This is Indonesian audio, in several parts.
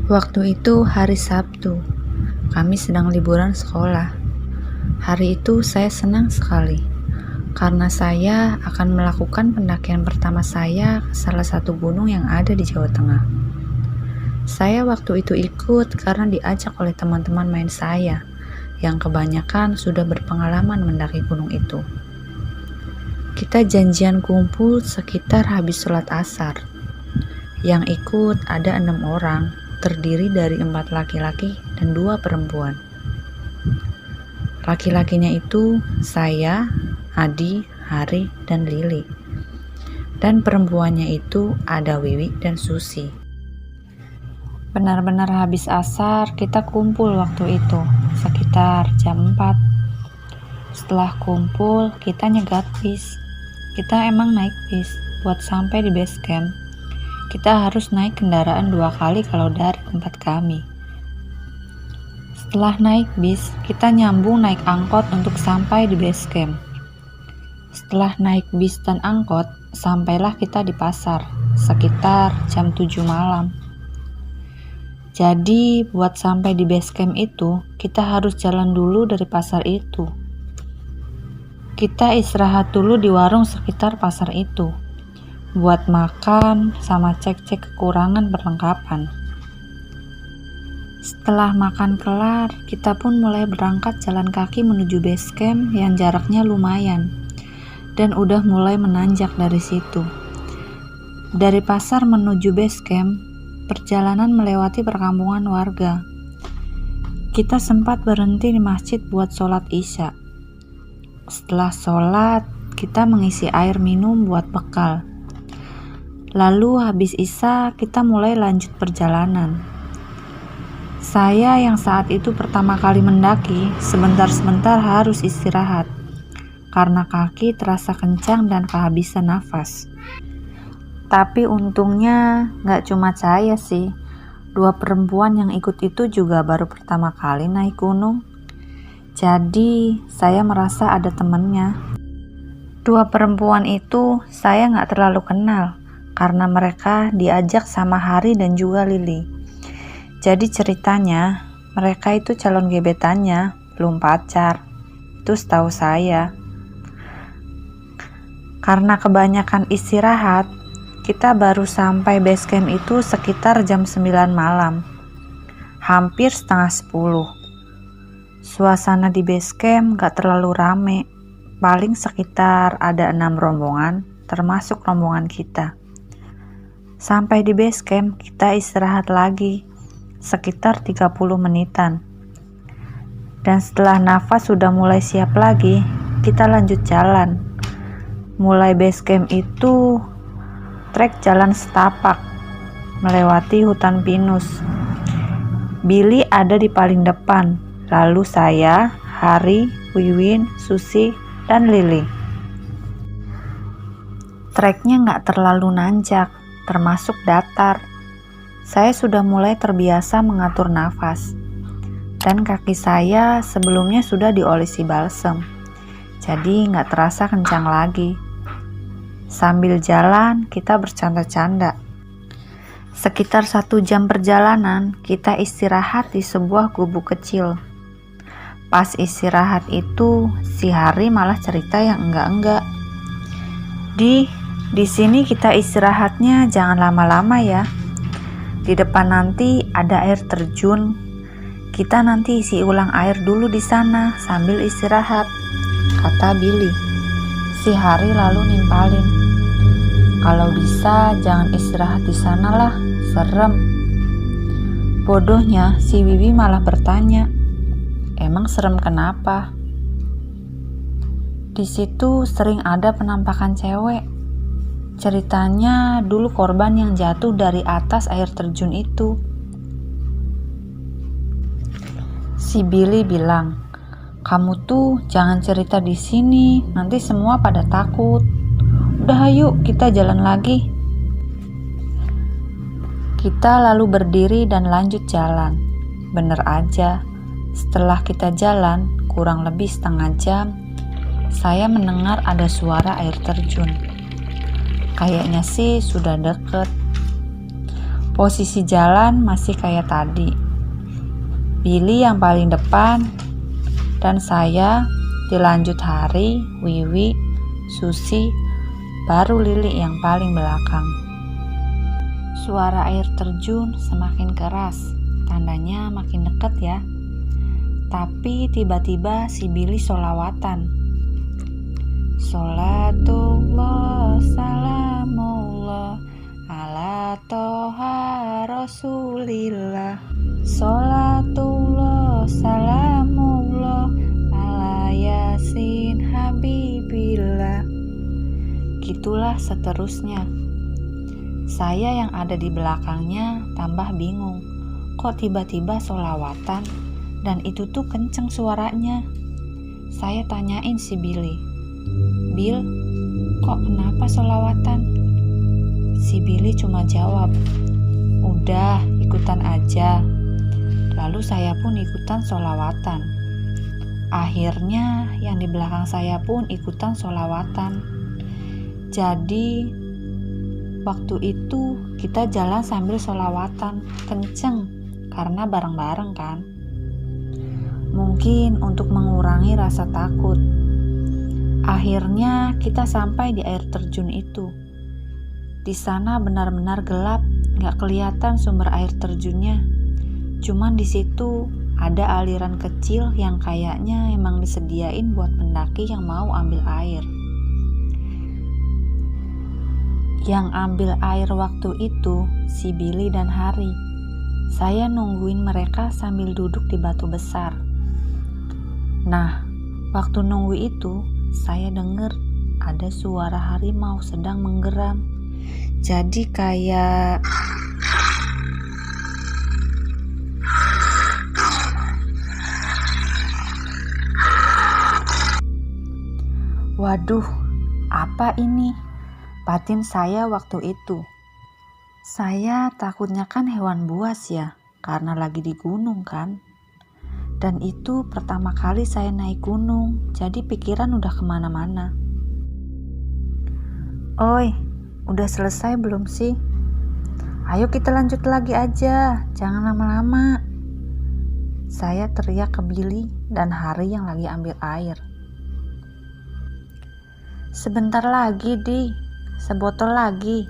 Waktu itu hari Sabtu, kami sedang liburan sekolah. Hari itu saya senang sekali, karena saya akan melakukan pendakian pertama saya ke salah satu gunung yang ada di Jawa Tengah. Saya waktu itu ikut karena diajak oleh teman-teman main saya, yang kebanyakan sudah berpengalaman mendaki gunung itu. Kita janjian kumpul sekitar habis sholat asar. Yang ikut ada 6 orang, terdiri dari 4 laki-laki dan 2 perempuan. Laki-lakinya itu saya, Adi, Hari, dan Lili. Dan perempuannya itu ada Wiwi dan Susi. Benar-benar habis asar kita kumpul waktu itu, sekitar jam 4. Setelah kumpul kita nyegat bis. Kita emang naik bis buat sampai di base camp. Kita harus naik kendaraan 2 kali kalau dari tempat kami. Setelah naik bis, kita nyambung naik angkot untuk sampai di base camp. Setelah naik bis dan angkot, sampailah kita di pasar, sekitar jam 7 malam. Jadi, buat sampai di base camp itu, kita harus jalan dulu dari pasar itu. Kita istirahat dulu di warung sekitar pasar itu, buat makan sama cek-cek kekurangan perlengkapan. Setelah makan kelar, kita pun mulai berangkat jalan kaki menuju base camp yang jaraknya lumayan dan udah mulai menanjak dari situ. Dari pasar menuju base camp, perjalanan melewati perkampungan warga. Kita sempat berhenti di masjid buat sholat isya. Setelah sholat, kita mengisi air minum buat bekal. Lalu habis isya kita mulai lanjut perjalanan. Saya yang saat itu pertama kali mendaki, sebentar-sebentar harus istirahat karena kaki terasa kencang dan kehabisan nafas. Tapi untungnya gak cuma saya sih, 2 perempuan yang ikut itu juga baru pertama kali naik gunung. Jadi saya merasa ada temennya. 2 perempuan itu saya gak terlalu kenal, karena mereka diajak sama Hari dan juga Lili. Jadi ceritanya, mereka itu calon gebetannya, belum pacar. Itu setahu saya. Karena kebanyakan istirahat, kita baru sampai base camp itu sekitar jam 9 malam. Hampir setengah 10. Suasana di base camp gak terlalu rame. Paling sekitar ada 6 rombongan, termasuk rombongan kita. Sampai di base camp, kita istirahat lagi, sekitar 30 menitan. Dan setelah nafas sudah mulai siap lagi, kita lanjut jalan. Mulai base camp itu, trek jalan setapak, melewati hutan pinus. Billy ada di paling depan, lalu saya, Hari, Wiwin, Susi, dan Lili. Treknya gak terlalu nanjak, termasuk datar. Saya sudah mulai terbiasa mengatur nafas, dan kaki saya sebelumnya sudah diolesi balsem, jadi nggak terasa kencang lagi. Sambil jalan, kita bercanda-canda. Sekitar 1 jam perjalanan, kita istirahat di sebuah gubuk kecil. Pas istirahat itu, si Hari malah cerita yang enggak-enggak. Di sini kita istirahatnya jangan lama-lama ya. Di depan nanti ada air terjun. Kita nanti isi ulang air dulu di sana sambil istirahat, kata Billy. Si Hari lalu nimpalin, kalau bisa jangan istirahat di sana lah, serem. Bodohnya si Wiwi malah bertanya, emang serem kenapa? Di situ sering ada penampakan cewek. Ceritanya dulu korban yang jatuh dari atas air terjun itu. Si Billy bilang, kamu tuh jangan cerita di sini, nanti semua pada takut. Udah ayo kita jalan lagi. Kita lalu berdiri dan lanjut jalan. Bener aja, setelah kita jalan kurang lebih setengah jam, saya mendengar ada suara air terjun. Kayaknya sih sudah deket. Posisi jalan masih kayak tadi. Billy yang paling depan, dan saya dilanjut Hari, Wiwi, Susi, baru Lili yang paling belakang. Suara air terjun semakin keras, tandanya makin dekat ya. Tapi tiba-tiba si Billy sholawatan. Sholatullah salamullah ala toha rasulillah. Sholatullah salamullah ala yasin habibillah. Gitulah seterusnya. Saya yang ada di belakangnya tambah bingung. Kok tiba-tiba sholawatan? Dan itu tuh kenceng suaranya. Saya tanyain si Billy, "Bil, kok kenapa sholawatan?" Si Billy cuma jawab, "Udah, ikutan aja." Lalu saya pun ikutan sholawatan. Akhirnya yang di belakang saya pun ikutan sholawatan. Jadi waktu itu kita jalan sambil sholawatan, kenceng, karena bareng-bareng kan. Mungkin untuk mengurangi rasa takut. Akhirnya kita sampai di air terjun itu. Di sana benar-benar gelap, gak kelihatan sumber air terjunnya. Cuman di situ ada aliran kecil yang kayaknya emang disediain buat pendaki yang mau ambil air. Yang ambil air waktu itu si Billy dan Hari. Saya nungguin mereka sambil duduk di batu besar. Nah, waktu nunggu itu, saya dengar ada suara harimau sedang menggeram. Jadi kayak waduh, apa ini? Batin saya waktu itu. Saya takutnya kan hewan buas ya, karena lagi di gunung kan. Dan itu pertama kali saya naik gunung, jadi pikiran udah kemana-mana. "Oi, udah selesai belum sih? Ayo kita lanjut lagi aja, jangan lama-lama." Saya teriak ke Billy dan Hari yang lagi ambil air. "Sebentar lagi, Di. Sebotol lagi,"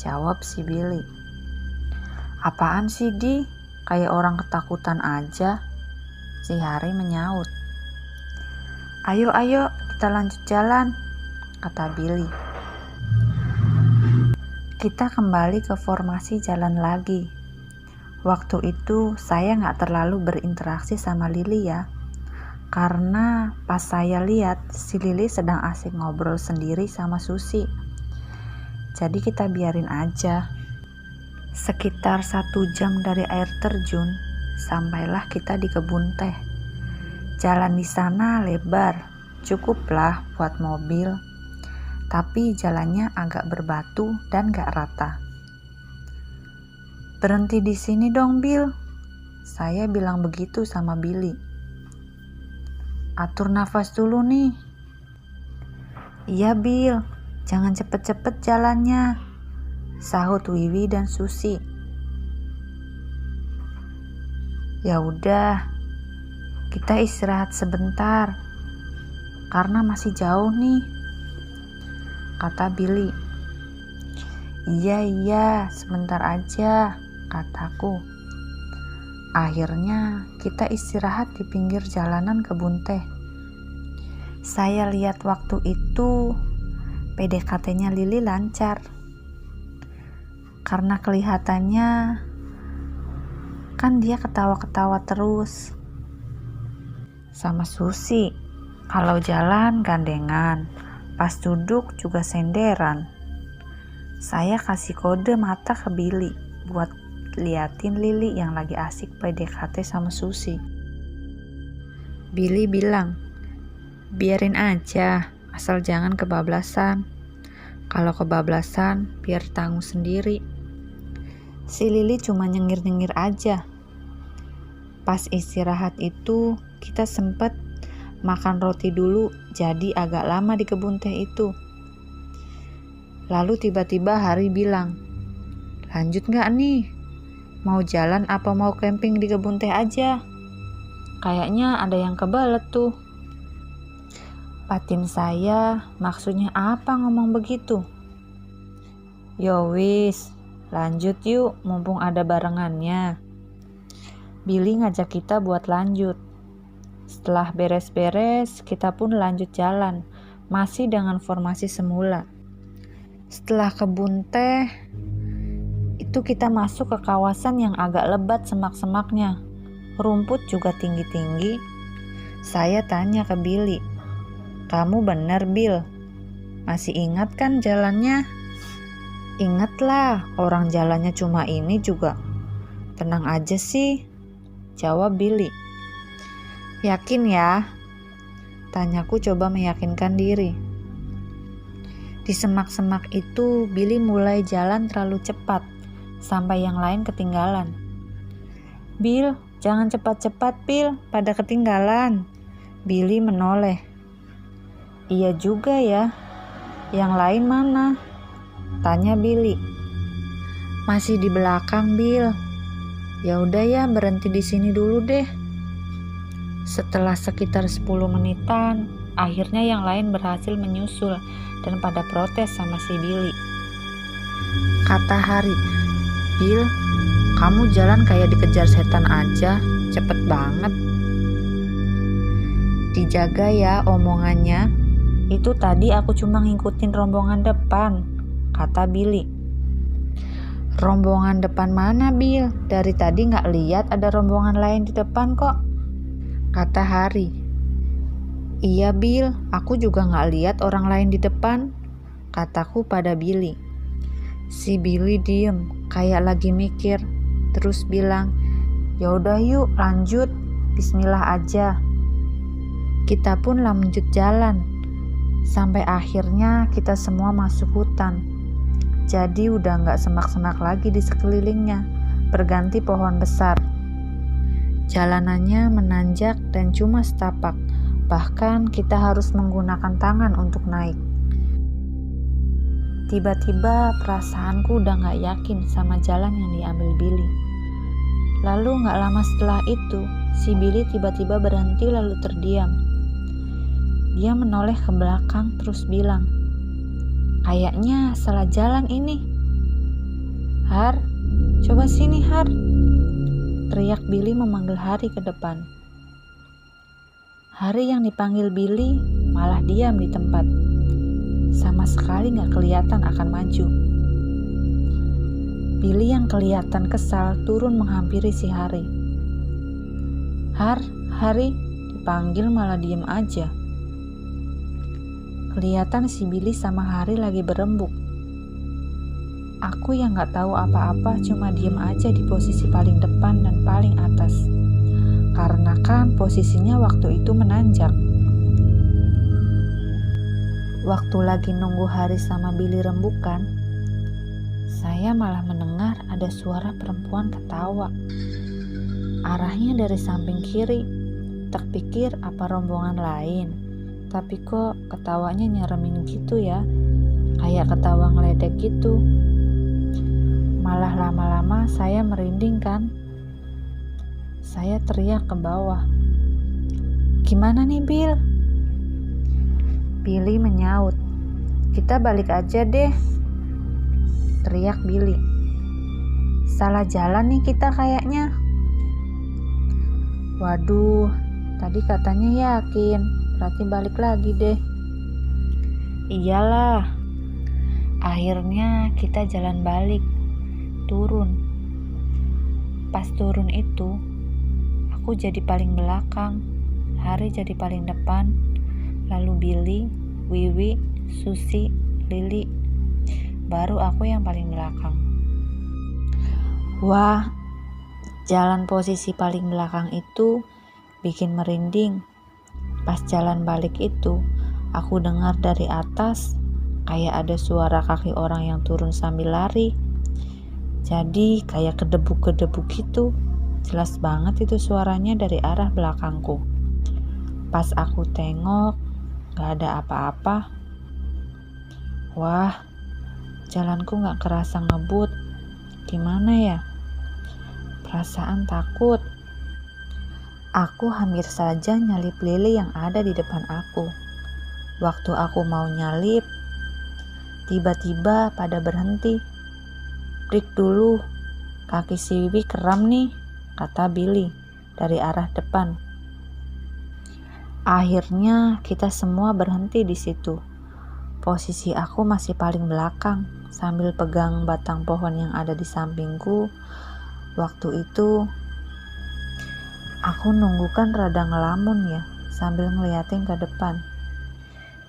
jawab si Billy. "Apaan sih, Di? Kayak orang ketakutan aja," si Hari menyaut. Ayo, kita lanjut jalan," kata Billy. Kita kembali ke formasi jalan lagi. Waktu itu saya gak terlalu berinteraksi sama Lili ya. Karena pas saya lihat si Lili sedang asik ngobrol sendiri sama Susi. Jadi kita biarin aja. Sekitar 1 jam dari air terjun, sampailah kita di kebun teh. Jalan di sana lebar, cukuplah buat mobil. Tapi jalannya agak berbatu dan gak rata. "Berhenti di sini dong, Bill," saya bilang begitu sama Billy. "Atur nafas dulu nih." "Iya, Bill, jangan cepet-cepet jalannya," sahut Wiwi dan Susi. "Ya udah, kita istirahat sebentar, karena masih jauh nih," kata Billy. Iya, sebentar aja," kataku. Akhirnya kita istirahat di pinggir jalanan kebun teh. Saya lihat waktu itu PDKT-nya Lili lancar. Karena kelihatannya kan dia ketawa-ketawa terus. Sama Susi, kalau jalan gandengan, pas duduk juga senderan. Saya kasih kode mata ke Billy buat liatin Lili yang lagi asik PDKT sama Susi. Billy bilang, "Biarin aja, asal jangan kebablasan. Kalau kebablasan, biar tanggung sendiri." Si Lili cuma nyengir-nyengir aja. Pas istirahat itu, kita sempet makan roti dulu, jadi agak lama di kebun teh itu. Lalu tiba-tiba Hari bilang, Lanjut nggak nih? Mau jalan apa mau camping di kebun teh aja? Kayaknya ada yang kebelet tuh. Batin saya, maksudnya apa ngomong begitu? Yo wis, lanjut yuk, mumpung ada barengannya. Billy ngajak kita buat lanjut. Setelah beres-beres, kita pun lanjut jalan, masih dengan formasi semula. Setelah kebun teh, itu kita masuk ke kawasan yang agak lebat semak-semaknya. Rumput juga tinggi-tinggi. Saya tanya ke Billy, "Kamu bener, Bill? Masih ingat kan jalannya?" "Ingat lah, orang jalannya cuma ini juga." "Tenang aja sih," jawab Billy. "Yakin ya?" Tanyaku coba meyakinkan diri. Di semak-semak itu, Billy mulai jalan terlalu cepat, sampai yang lain ketinggalan. "Bill, jangan cepat-cepat, Bill, pada ketinggalan." Billy menoleh. "Iya juga ya, yang lain mana?" tanya Billy. "Masih di belakang, Bill." "Ya udah ya, berhenti di sini dulu deh." Setelah sekitar 10 menitan, akhirnya yang lain berhasil menyusul dan pada protes sama si Billy. Kata Hari, "Bill, kamu jalan kayak dikejar setan aja, cepet banget." "Dijaga ya omongannya, itu tadi aku cuma ngikutin rombongan depan," kata Billy. "Rombongan depan mana, Bill? Dari tadi gak lihat ada rombongan lain di depan kok," kata Hari. "Iya, Bill, aku juga gak lihat orang lain di depan," kataku pada Billy. Si Billy diem, kayak lagi mikir, terus bilang, "Ya udah yuk, lanjut. Bismillah aja." Kita pun lanjut jalan. Sampai akhirnya kita semua masuk hutan. Jadi udah gak semak-semak lagi di sekelilingnya, berganti pohon besar. Jalanannya menanjak dan cuma setapak, bahkan kita harus menggunakan tangan untuk naik. Tiba-tiba perasaanku udah gak yakin sama jalan yang diambil Billy. Lalu gak lama setelah itu, si Billy tiba-tiba berhenti lalu terdiam. Dia menoleh ke belakang terus bilang, "Kayaknya salah jalan ini." "Har, coba sini Har," teriak Billy memanggil Hari ke depan. Hari yang dipanggil Billy malah diam di tempat. Sama sekali gak kelihatan akan maju. Billy yang kelihatan kesal turun menghampiri si Hari. Hari, dipanggil malah diem aja. Kelihatan si Billy sama Hari lagi berembuk. Aku yang gak tahu apa-apa cuma diem aja di posisi paling depan dan paling atas. Karena kan posisinya waktu itu menanjak. Waktu lagi nunggu Hari sama Billy rembukan, saya malah mendengar ada suara perempuan ketawa. Arahnya dari samping kiri. Tak pikir apa rombongan lain. Tapi kok ketawanya nyeremin gitu ya, kayak ketawa ngeledek gitu. Malah lama-lama saya merinding kan. Saya teriak ke bawah, "Gimana nih, Bill?" Billy menyaut, "Kita balik aja deh," teriak Billy. "Salah jalan nih kita kayaknya." "Waduh, tadi katanya yakin, berarti balik lagi deh." "Iyalah." Akhirnya kita jalan balik, turun. Pas turun itu, aku jadi paling belakang, Hari jadi paling depan, lalu Billy, Wiwi, Susi, Lili, baru aku yang paling belakang. Wah, jalan posisi paling belakang itu bikin merinding. Pas jalan balik itu, aku dengar dari atas kayak ada suara kaki orang yang turun sambil lari. Jadi kayak kedebuk-kedebuk gitu. Jelas banget itu suaranya dari arah belakangku. Pas aku tengok, gak ada apa-apa. Wah, jalanku gak kerasa ngebut. Gimana ya? Perasaan takut. Aku hampir saja nyalip lili yang ada di depan aku. Waktu aku mau nyalip, tiba-tiba pada berhenti. "Break dulu, kaki si Wiwi kram nih," kata Billy dari arah depan. Akhirnya kita semua berhenti di situ. Posisi aku masih paling belakang sambil pegang batang pohon yang ada di sampingku. Waktu itu aku nunggu kan rada ngelamun ya sambil ngeliatin ke depan.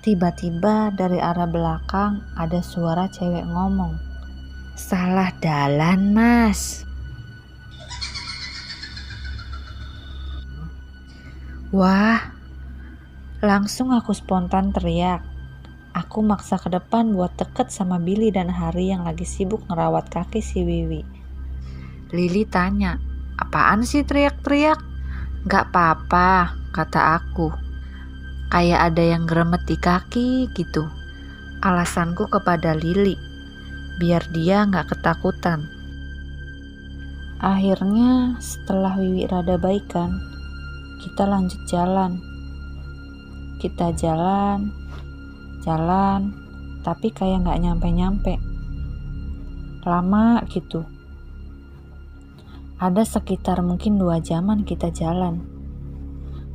Tiba-tiba dari arah belakang ada suara cewek ngomong, "Salah dalan, Mas." Wah, langsung aku spontan teriak. Aku maksa ke depan buat deket sama Billy dan Hari yang lagi sibuk ngerawat kaki si Wiwi. Lili tanya, "Apaan sih teriak-teriak?" "Gak apa-apa," kata aku. "Kayak ada yang geremet di kaki gitu." Alasanku kepada Lili, biar dia gak ketakutan. Akhirnya setelah Wiwi rada baikan, kita lanjut jalan. Kita jalan, tapi kayak gak nyampe-nyampe. Lama gitu. Ada sekitar mungkin 2 jaman kita jalan.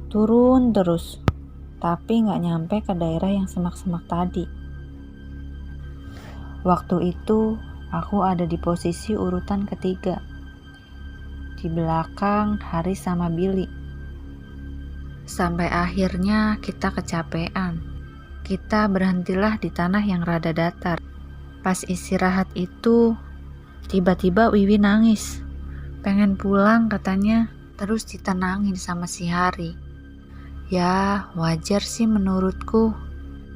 Turun terus, tapi gak nyampe ke daerah yang semak-semak tadi. Waktu itu, aku ada di posisi urutan ketiga. Di belakang Hari sama Billy. Sampai akhirnya kita kecapean. Kita berhentilah di tanah yang rada datar. Pas istirahat itu, tiba-tiba Wiwi nangis. Pengen pulang katanya, terus ditenangin sama si Hari. Ya, wajar sih menurutku.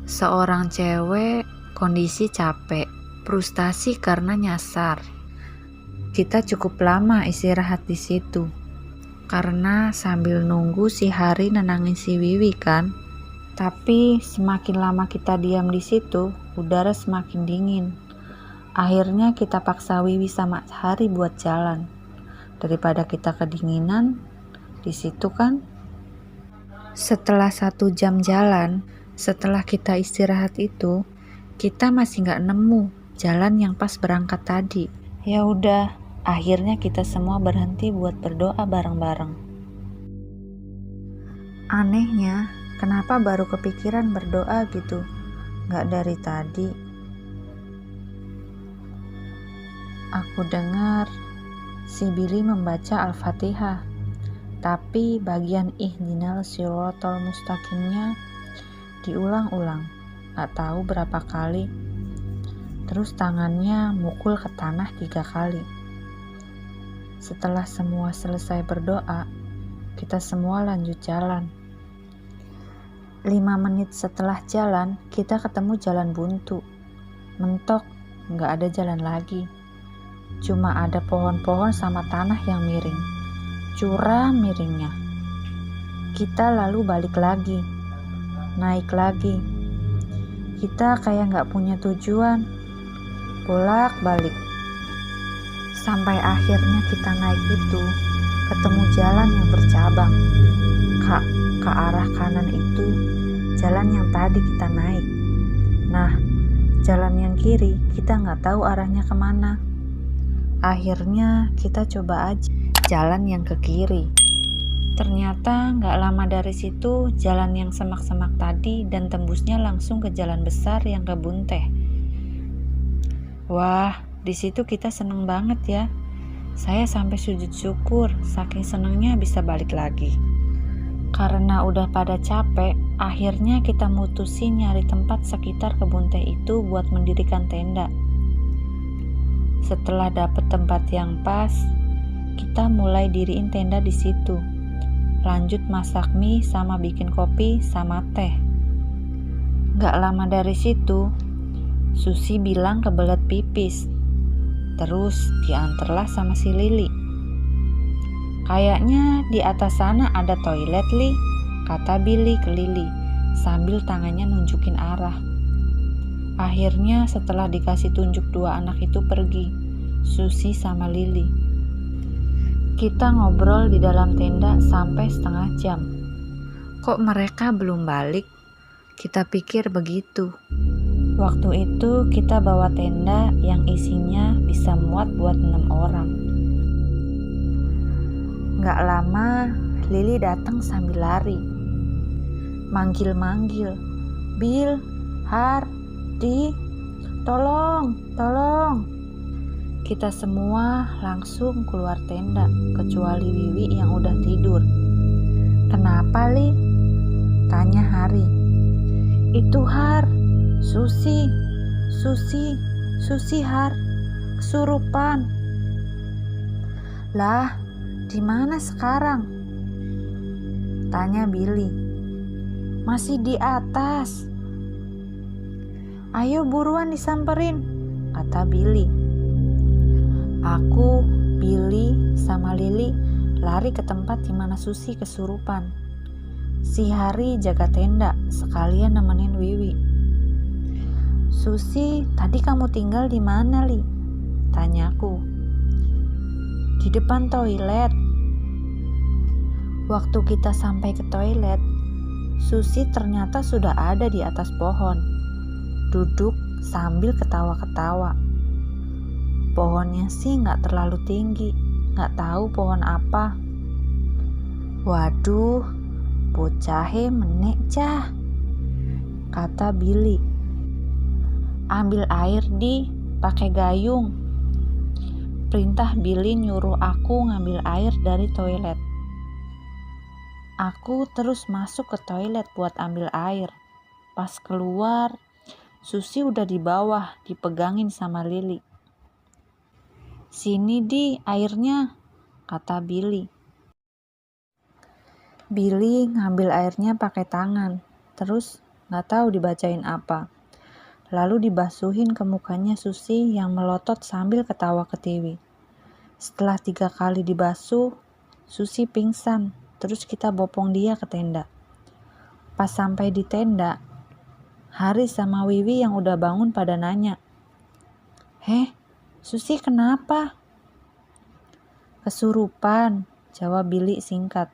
Seorang cewek kondisi capek, frustasi karena nyasar. Kita cukup lama istirahat di situ. Karena sambil nunggu si Hari nenangin si Wiwi kan. Tapi semakin lama kita diam di situ, udara semakin dingin. Akhirnya kita paksa Wiwi sama Hari buat jalan. Daripada kita kedinginan di situ kan. Setelah 1 jam jalan, setelah kita istirahat itu, kita masih gak nemu jalan yang pas berangkat tadi. Ya udah, akhirnya kita semua berhenti buat berdoa bareng-bareng. Anehnya, kenapa baru kepikiran berdoa gitu? Gak dari tadi. Aku dengar si Billy membaca Al-Fatihah, tapi bagian ihdinal siratal mustaqimnya diulang-ulang, gak tahu berapa kali. Terus tangannya mukul ke tanah 3 kali. Setelah semua selesai berdoa, kita semua lanjut jalan. 5 menit setelah jalan, kita ketemu jalan buntu. Mentok, gak ada jalan lagi. Cuma ada pohon-pohon sama tanah yang miring. Curam miringnya. Kita lalu balik lagi. Naik lagi. Kita kayak gak punya tujuan. Bolak-balik. Sampai akhirnya kita naik itu, ketemu jalan yang bercabang. Ke arah kanan itu, jalan yang tadi kita naik. Nah, jalan yang kiri, kita gak tahu arahnya kemana. Akhirnya kita coba aja jalan yang ke kiri. Ternyata gak lama dari situ jalan yang semak-semak tadi dan tembusnya langsung ke jalan besar yang kebun teh. Wah, di situ kita seneng banget ya. Saya sampai sujud syukur, saking senengnya bisa balik lagi. Karena udah pada capek, akhirnya kita mutusin nyari tempat sekitar kebun teh itu buat mendirikan tenda. Setelah dapet tempat yang pas, kita mulai diriin tenda di situ. Lanjut masak mie sama bikin kopi sama teh. Gak lama dari situ, Susi bilang kebelet pipis. Terus diantarlah sama si Lili. "Kayaknya di atas sana ada toilet, Li," kata Billy ke Lili sambil tangannya nunjukin arah. Akhirnya setelah dikasih tunjuk 2 anak itu pergi. Susi sama Lili. Kita ngobrol di dalam tenda sampai setengah jam. Kok mereka belum balik? Kita pikir begitu. Waktu itu kita bawa tenda yang isinya bisa muat buat 6 orang. Gak lama, Lili datang sambil lari. Manggil-manggil, "Bil, Har, Di, tolong, tolong." Kita semua langsung keluar tenda, kecuali Wiwi yang udah tidur. "Kenapa, Li?" tanya Hari. "Itu Har, Susi Har, kesurupan." "Lah, di mana sekarang?" tanya Billy. "Masih di atas." "Ayo buruan disamperin," kata Billy. Aku, Billy, sama Lili lari ke tempat di mana Susi kesurupan. Si Hari jaga tenda, sekalian nemenin Wiwi. "Susi, tadi kamu tinggal di mana, Li?" tanyaku. "Di depan toilet." Waktu kita sampai ke toilet, Susi ternyata sudah ada di atas pohon, duduk sambil ketawa-ketawa. Pohonnya sih gak terlalu tinggi, gak tahu pohon apa. "Waduh, bocahe menek cah," kata Billy. "Ambil air Di, pakai gayung." Perintah Billy nyuruh aku ngambil air dari toilet. Aku terus masuk ke toilet buat ambil air. Pas keluar, Susi udah di bawah, dipegangin sama Lili. "Sini Di, airnya," kata Billy. Billy ngambil airnya pakai tangan, terus gak tahu dibacain apa. Lalu dibasuhin ke mukanya Susi yang melotot sambil ketawa ketiwi. Setelah 3 kali dibasuh, Susi pingsan, terus kita bopong dia ke tenda. Pas sampai di tenda, Hari sama Wiwi yang udah bangun pada nanya, "Heh, Susi kenapa?" "Kesurupan," jawab Billy singkat.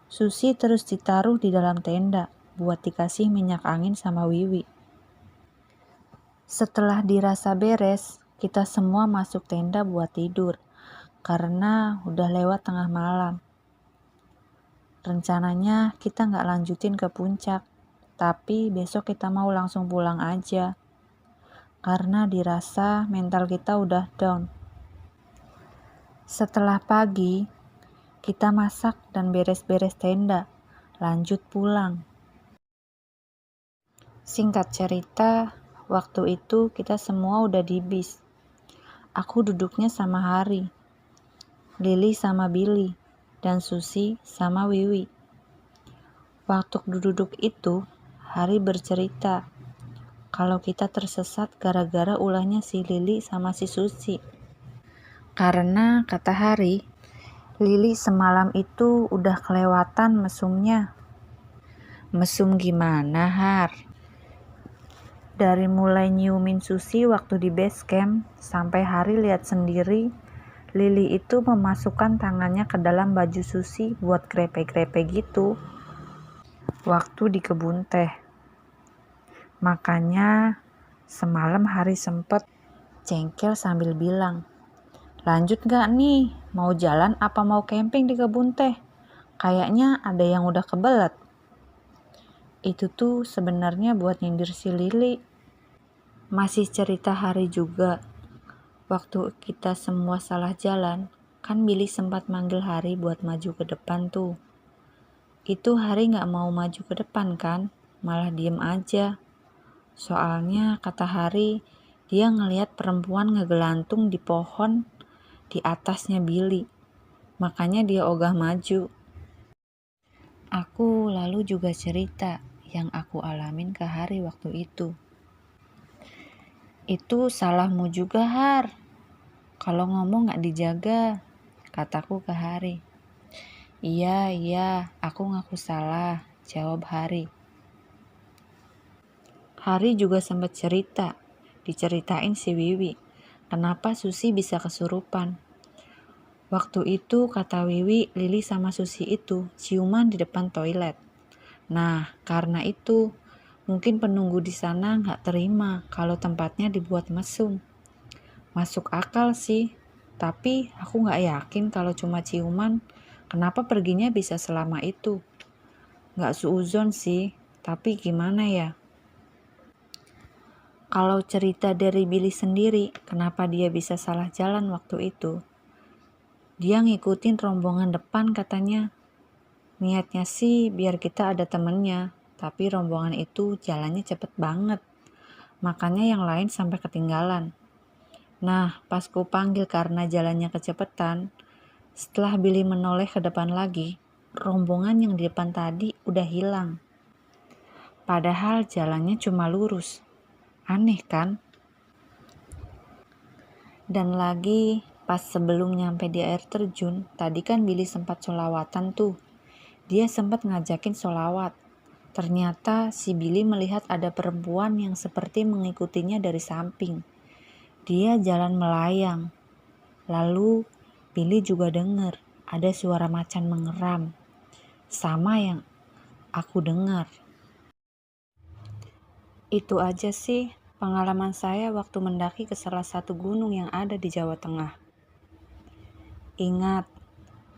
Susi terus ditaruh di dalam tenda buat dikasih minyak angin sama Wiwi. Setelah dirasa beres, kita semua masuk tenda buat tidur karena udah lewat tengah malam. Rencananya kita gak lanjutin ke puncak, tapi besok kita mau langsung pulang aja karena dirasa mental kita udah down. Setelah pagi, kita masak dan beres-beres tenda, lanjut pulang. Singkat cerita, waktu itu kita semua udah di bis. Aku duduknya sama Hari, Lili sama Billy, dan Susi sama Wiwi. Waktu duduk itu, Hari bercerita kalau kita tersesat gara-gara ulahnya si Lili sama si Susi. Karena kata Hari, Lili semalam itu udah kelewatan mesumnya. "Mesum gimana, Har?" Dari mulai nyiumin Susi waktu di base camp sampai Hari lihat sendiri, Lili itu memasukkan tangannya ke dalam baju Susi buat grepe-grepe gitu waktu di kebun teh. Makanya semalam Hari sempet jengkel sambil bilang, "Lanjut gak nih? Mau jalan apa mau camping di kebun teh? Kayaknya ada yang udah kebelet." Itu tuh sebenarnya buat nyindir si Lili. Masih cerita Hari juga. Waktu kita semua salah jalan, kan Billy sempat manggil Hari buat maju ke depan tuh. Itu Hari gak mau maju ke depan kan, malah diem aja. Soalnya kata Hari, dia ngelihat perempuan ngegelantung di pohon di atasnya Billy. Makanya dia ogah maju. Aku lalu juga cerita yang aku alamin ke Hari waktu itu. "Itu salahmu juga, Har. Kalau ngomong gak dijaga," kataku ke Hari. Iya, aku ngaku salah," jawab Hari. Hari juga sempat cerita, diceritain si Wiwi, kenapa Susi bisa kesurupan. Waktu itu kata Wiwi, Lili sama Susi itu ciuman di depan toilet. Nah, karena itu mungkin penunggu di sana nggak terima kalau tempatnya dibuat mesum. Masuk akal sih, tapi aku nggak yakin kalau cuma ciuman, kenapa perginya bisa selama itu. Nggak suuzon sih, tapi gimana ya? Kalau cerita dari Billy sendiri, kenapa dia bisa salah jalan waktu itu? Dia ngikutin rombongan depan katanya. Niatnya sih biar kita ada temennya, tapi rombongan itu jalannya cepet banget. Makanya yang lain sampai ketinggalan. Nah, pas ku panggil karena jalannya kecepetan, setelah Billy menoleh ke depan lagi, rombongan yang di depan tadi udah hilang. Padahal jalannya cuma lurus. Aneh kan? Dan lagi pas sebelum nyampe di air terjun, tadi kan Billy sempat sholawatan tuh. Dia sempat ngajakin sholawat. Ternyata si Billy melihat ada perempuan yang seperti mengikutinya dari samping. Dia jalan melayang. Lalu Billy juga dengar ada suara macan mengeram. Sama yang aku dengar. Itu aja sih pengalaman saya waktu mendaki ke salah satu gunung yang ada di Jawa Tengah. Ingat,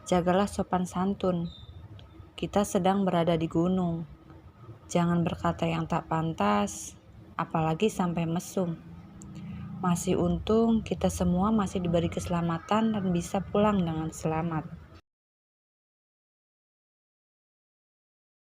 jagalah sopan santun. Kita sedang berada di gunung. Jangan berkata yang tak pantas, apalagi sampai mesum. Masih untung kita semua masih diberi keselamatan dan bisa pulang dengan selamat.